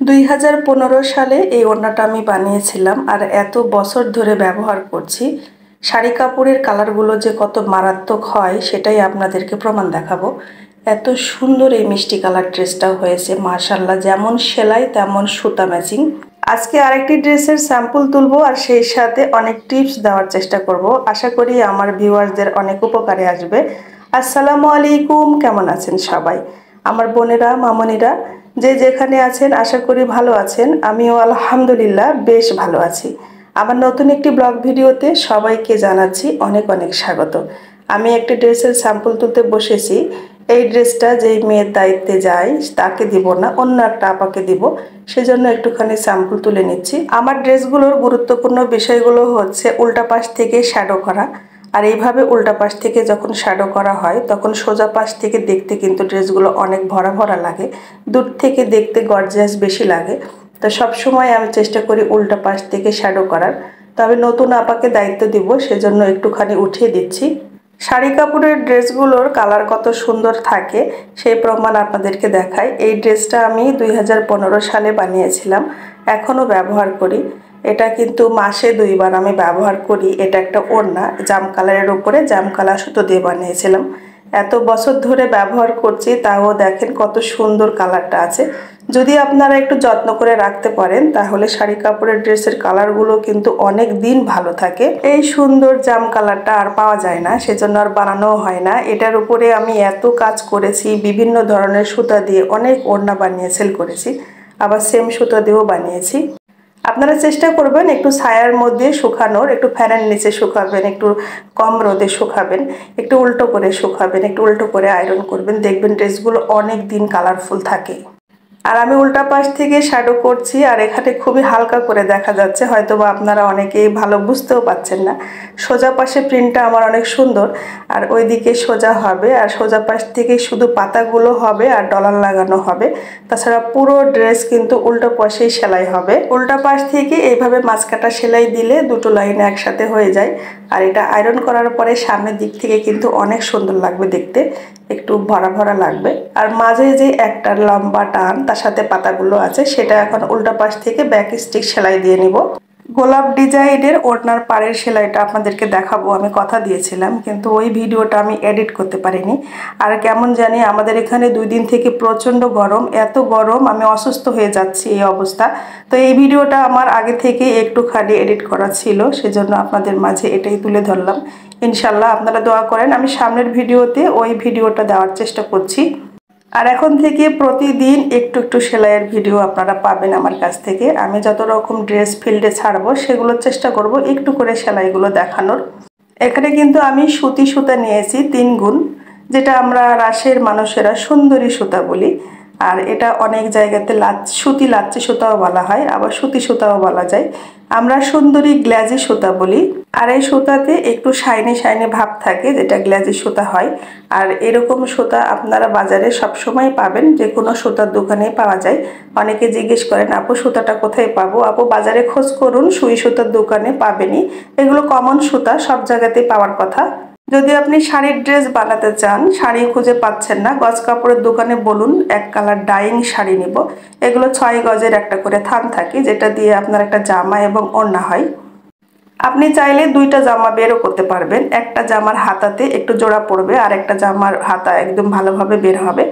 2015 সালে এই ওড়নাটা আমি বানিয়েছিলাম আর এত বছর ধরে ব্যবহার করছি। শাড়ি কাপড়ের কালারগুলো যে কত মারাত্মক হয় সেটাই আপনাদেরকে প্রমাণ দেখাবো। এত সুন্দর এই মিষ্টি কালার ড্রেসটা হয়েছে মাশাআল্লাহ, যেমন সেলাই তেমন সুতা ম্যাচিং। আজকে আরেকটি ড্রেসের স্যাম্পল তুলবো আর সেই সাথে অনেক টিপস দেওয়ার চেষ্টা করব। আশা করি আমার ভিউয়ারদের অনেক উপকারে আসবে। আসসালামু আলাইকুম, কেমন আছেন সবাই আমার বোনেরা মামনিরা? যে যেখানে আছেন আশা করি ভালো আছেন। আমিও আলহামদুলিল্লাহ বেশ ভালো আছি। আমার নতুন একটি ব্লগ ভিডিওতে সবাইকে জানাচ্ছি অনেক অনেক স্বাগত। আমি একটি ড্রেসের স্যাম্পল তুলতে বসেছি। এই ড্রেসটা যেই মেয়ের দায়িত্বে যায় তাকে দিব না, অন্য একটা আপাকে দিব, সেজন্য একটুখানি স্যাম্পল তুলে নিচ্ছি। আমার ড্রেসগুলোর গুরুত্বপূর্ণ বিষয়গুলো হচ্ছে উল্টা পাশ থেকে শ্যাডো করা। আর এইভাবে উল্টা পাশ থেকে যখন শ্যাডো করা হয় তখন সোজা পাশ থেকে দেখতে কিন্তু ড্রেসগুলো অনেক ভরা ভরা লাগে, দূর থেকে দেখতে গর্জিয়াস বেশি লাগে। তো সবসময় আমি চেষ্টা করি উল্টা পাশ থেকে শ্যাডো করার। তবে নতুন আপাকে দায়িত্ব দিব সেজন্য একটুখানি উঠিয়ে দিচ্ছি। শাড়ি কাপড়ের ড্রেসগুলোর কালার কত সুন্দর থাকে সেই প্রমাণ আপনাদেরকে দেখাই। এই ড্রেসটা আমি 2015 সালে বানিয়েছিলাম, এখনও ব্যবহার করি। এটা কিন্তু মাসে 2বার আমি ব্যবহার করি। এটা একটা ওড়না জাম কালারের উপরে জাম কালার সুতো দিয়ে বানিয়েছিলাম। এত বছর ধরে ব্যবহার করছি, তাও দেখেন কত সুন্দর কালারটা আছে। যদি আপনারা একটু যত্ন করে রাখতে পারেন তাহলে শাড়ি কাপড়ের ড্রেসের কালারগুলো কিন্তু অনেক দিন ভালো থাকে। এই সুন্দর জাম কালারটা আর পাওয়া যায় না, সেজন্য আর বানানোও হয় না। এটার উপরে আমি এত কাজ করেছি, বিভিন্ন ধরনের সুতা দিয়ে অনেক ওড়না বানিয়ে সেল করেছি, আবার সেম সুতা দিয়েও বানিয়েছি। আপনারা চেষ্টা করবেন একটু ছায়ার মধ্যে শুকানোর, একটু ফ্যানের নিচে শুকাবেন, একটু কম রোদে শুকাবেন, একটু উল্টো করে শুকাবেন, একটু উল্টো করে আয়রন করবেন, দেখবেন ড্রেসগুলো অনেক দিন কালারফুল থাকে। আর আমি উল্টা পাশ থেকে শ্যাডো করছি আর এখানে খুবই হালকা করে দেখা যাচ্ছে, হয়তো বা আপনারা অনেকেই ভালো বুঝতেও পাচ্ছেন না। সোজা পাশে প্রিন্টটা আমার অনেক সুন্দর আর ওইদিকে সোজা হবে, আর সোজা পাশ থেকে শুধু পাতাগুলো হবে আর ডলার লাগানো হবে। তাছাড়া পুরো ড্রেস কিন্তু উল্টো পাশেই সেলাই হবে। উল্টা পাশ থেকে এইভাবে মাঝকাটা সেলাই দিলে দুটো লাইন একসাথে হয়ে যায়। আর এটা আয়রন করার পরে সামনের দিক থেকে কিন্তু অনেক সুন্দর লাগবে দেখতে, একটু ভরা ভরা লাগবে। আর মাঝে যে একটা লম্বা টান তার সাথে পাতাগুলো আছে সেটা এখন উল্টা পাশ থেকে ব্যাক স্টিক সেলাই দিয়ে নিব। গোলাপ ডিজাইনের ওড়নার পাড়ের সেলাইটা আপনাদেরকে দেখাবো, আমি কথা দিয়েছিলাম, কিন্তু ওই ভিডিওটা আমি এডিট করতে পারিনি। আর কেমন জানি আমাদের এখানে 2 দিন থেকে প্রচণ্ড গরম, এত গরম আমি অসুস্থ হয়ে যাচ্ছি এই অবস্থা। তো এই ভিডিওটা আমার আগে থেকে একটুখানি এডিট করা ছিল, সেজন্য আপনাদের মাঝে এটাই তুলে ধরলাম। ইনশাল্লাহ আপনারা দোয়া করেন, আমি সামনের ভিডিওতে ওই ভিডিওটা দেওয়ার চেষ্টা করছি। আর এখন থেকে প্রতিদিন একটু একটু সেলাইয়ের ভিডিও আপনারা পাবেন আমার কাছ থেকে। আমি যত রকম ড্রেস ফিল্ডে ছাড়বো সেগুলো চেষ্টা করব একটু করে সেলাইগুলো দেখানোর। এখানে কিন্তু আমি সুতি সুতা নিয়েছি 3 গুণ, যেটা আমরা রাশের মানুষেরা সুন্দরী সুতা বলি। আর এটা অনেক জায়গাতে সুতি লাচ্ছি সুতাও বলা হয়, আবার সুতি সুতাও বলা যায়। আমরা সুন্দরী গ্ল্যাজি সুতা বলি। আর এই সুতাতে একটু শাইনি শাইনি ভাব থাকে, যেটা গ্ল্যাজি সুতা হয়। আর এরকম সুতা আপনারা বাজারে সবসময় পাবেন, যে কোনো সুতার দোকানে পাওয়া যায়। অনেকে জিজ্ঞেস করেন আপু সুতাটা কোথায় পাবো? আপু বাজারে খোঁজ করুন, সুই সুতার দোকানে পাবেনই। এগুলো কমন সুতা, সব জায়গাতেই পাওয়ার কথা। যদি আপনি শাড়ির ড্রেস বানাতে চান, শাড়ি খুঁজে পাচ্ছেন না, গজ কাপড়ের দোকানে বলুন এক কালার ডাইং শাড়ি নিব। এগুলো 6 গজের একটা করে থান থাকে, যেটা দিয়ে আপনার একটা জামা এবং ওড়না হয়। আপনি চাইলে 2টা জামা বেরও করতে পারবেন। একটা জামার হাতাতে একটু জোড়া পড়বে আর একটা জামার হাতা একদম ভালোভাবে বের হবে।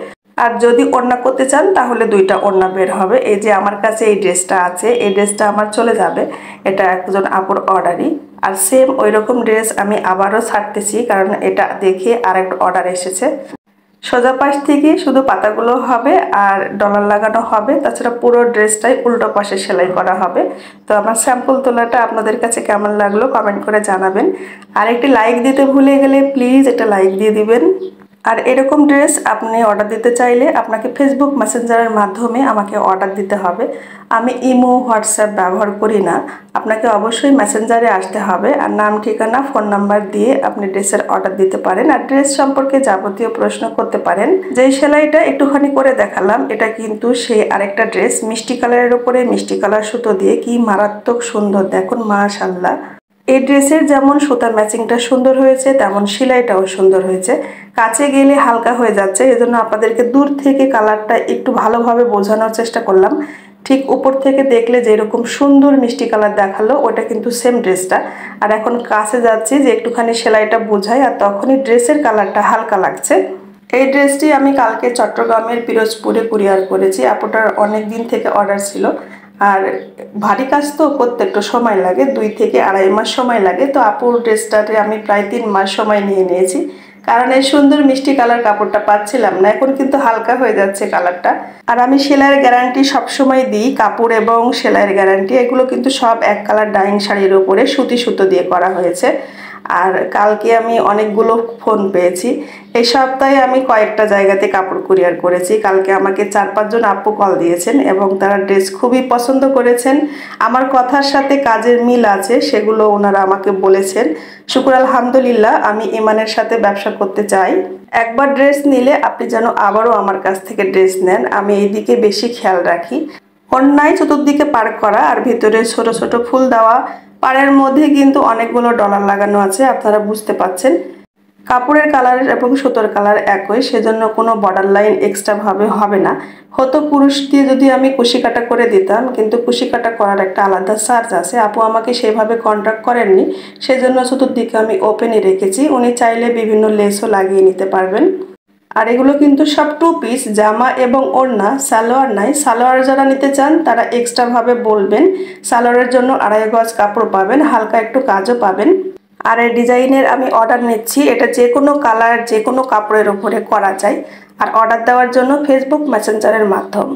আর যদি ওড়না করতে চান তাহলে 2টা ওড়না বের হবে। এই যে আমার কাছে এই ড্রেসটা আছে, এই ড্রেসটা আমার চলে যাবে, এটা একজন আপুর অর্ডারই। আর সেম ওই রকম ড্রেস আমি আবারও ছাড়তেছি, কারণ এটা দেখে আরেকটা অর্ডার এসেছে। সোজা পাশ থেকে শুধু পাতাগুলো হবে আর ডলার লাগানো হবে, তাছাড়া পুরো ড্রেসটাই উল্টো পাশে সেলাই করা হবে। তো আমার স্যাম্পল তোলাটা আপনাদের কাছে কেমন লাগলো কমেন্ট করে জানাবেন। আর একটি লাইক দিতে ভুলে গেলে প্লিজ একটা লাইক দিয়ে দিবেন। আর এরকম ড্রেস আপনি অর্ডার দিতে চাইলে আপনাকে ফেসবুক মেসেঞ্জারের মাধ্যমে আমাকে অর্ডার দিতে হবে। আমি ইমো হোয়াটসঅ্যাপ ব্যবহার করি না, আপনাকে অবশ্যই মেসেঞ্জারে আসতে হবে। আর নাম ঠিকানা ফোন নাম্বার দিয়ে আপনি ড্রেসের অর্ডার দিতে পারেন আর ড্রেস সম্পর্কে যাবতীয় প্রশ্ন করতে পারেন। যেই সেলাইটা একটুখানি করে দেখালাম এটা কিন্তু সেই আরেকটা ড্রেস, মিষ্টি কালারের উপরে মিষ্টি কালার সুতো দিয়ে কি মারাত্মক সুন্দর দেখুন মাশাআল্লাহ। এই ড্রেসের যেমন সুতা ম্যাচিংটা সুন্দর হয়েছে তেমন সেলাইটাও সুন্দর হয়েছে। কাছে গেলে হালকা হয়ে যাচ্ছে, এজন্য আপনাদেরকে দূর থেকে কালারটা একটু ভালোভাবে বোঝানোর চেষ্টা করলাম। ঠিক উপর থেকে দেখলে যেরকম সুন্দর মিষ্টি কালার দেখালো ওটা কিন্তু সেম ড্রেসটা। আর এখন কাছে যাচ্ছি যে একটুখানি সেলাইটা বোঝাই, আর তখনই ড্রেসের কালারটা হালকা লাগছে। এই ড্রেসটি আমি কালকে চট্টগ্রামের পিরোজপুরে কুরিয়ার করেছি। আপুটার অনেক দিন থেকে অর্ডার ছিল, আর ভারী কাজ তো করতে একটু সময় লাগে, 2 থেকে আড়াই মাস সময় লাগে। তো আপুর ড্রেসটাতে আমি প্রায় 3 মাস সময় নিয়ে নিয়েছি, কারণ এই সুন্দর মিষ্টি কালার কাপড়টা পাচ্ছিলাম না। এখন কিন্তু হালকা হয়ে যাচ্ছে কালারটা। আর আমি সেলাইয়ের গ্যারান্টি সবসময় দিই, কাপড় এবং সেলাইয়ের গ্যারান্টি। এগুলো কিন্তু সব এক কালার ডাইং শাড়ির উপরে সুতি সুতো দিয়ে করা হয়েছে। আর কালকে আমি অনেকগুলো ফোন পেয়েছি। এই সপ্তাহে আমি কয়েকটা জায়গাতে কাপড় কুরিয়ার করেছি। কালকে আমাকে 4-5 জন আপু কল দিয়েছেন এবং তারা ড্রেস খুবই পছন্দ করেছেন। আমার কথার সাথে কাজের মিল আছে, সেগুলো ওনারা আমাকে বলেছেন। শুকর আলহামদুলিল্লাহ, আমি ইমানের সাথে ব্যবসা করতে চাই। একবার ড্রেস নিলে আপনি যেন আবারও আমার কাছ থেকে ড্রেস নেন, আমি এই দিকে বেশি খেয়াল রাখি। অন্যায় চতুর্দিকে পার করা আর ভিতরে ছোট ছোট ফুল দেওয়া, পাড়ের মধ্যে কিন্তু অনেকগুলো ডলার লাগানো আছে, আপনারা বুঝতে পাচ্ছেন। কাপড়ের কালার এবং সুতোর কালার একই, সেজন্য কোনো বর্ডার লাইন এক্সট্রা ভাবে হবে না। হতো কুরুশ দিয়ে যদি আমি কুশি কাটা করে দিতাম, কিন্তু কুশি কাটা করার একটা আলাদা চার্জ আছে। আপু আমাকে সেভাবে কন্ট্রাক্ট করেননি, সেজন্য চতুর্দিকে আমি ওপেনই রেখেছি। উনি চাইলে বিভিন্ন লেসও লাগিয়ে নিতে পারবেন। আর এগুলো কিন্তু সব 2 পিস, জামা এবং ওড়না, সালোয়ার নাই। সালোয়ার যারা নিতে চান তারা এক্সট্রা ভাবে বলবেন। সালোয়ারের জন্য 2.5 গজ কাপড় পাবেন, হালকা একটু কাজও পাবেন। আর এই ডিজাইনের আমি অর্ডার নিচ্ছি, এটা যে কোনো কালার যে কোনো কাপড়ের উপরে করা যায়। আর অর্ডার দেওয়ার জন্য ফেসবুক মেসেঞ্জারের মাধ্যম।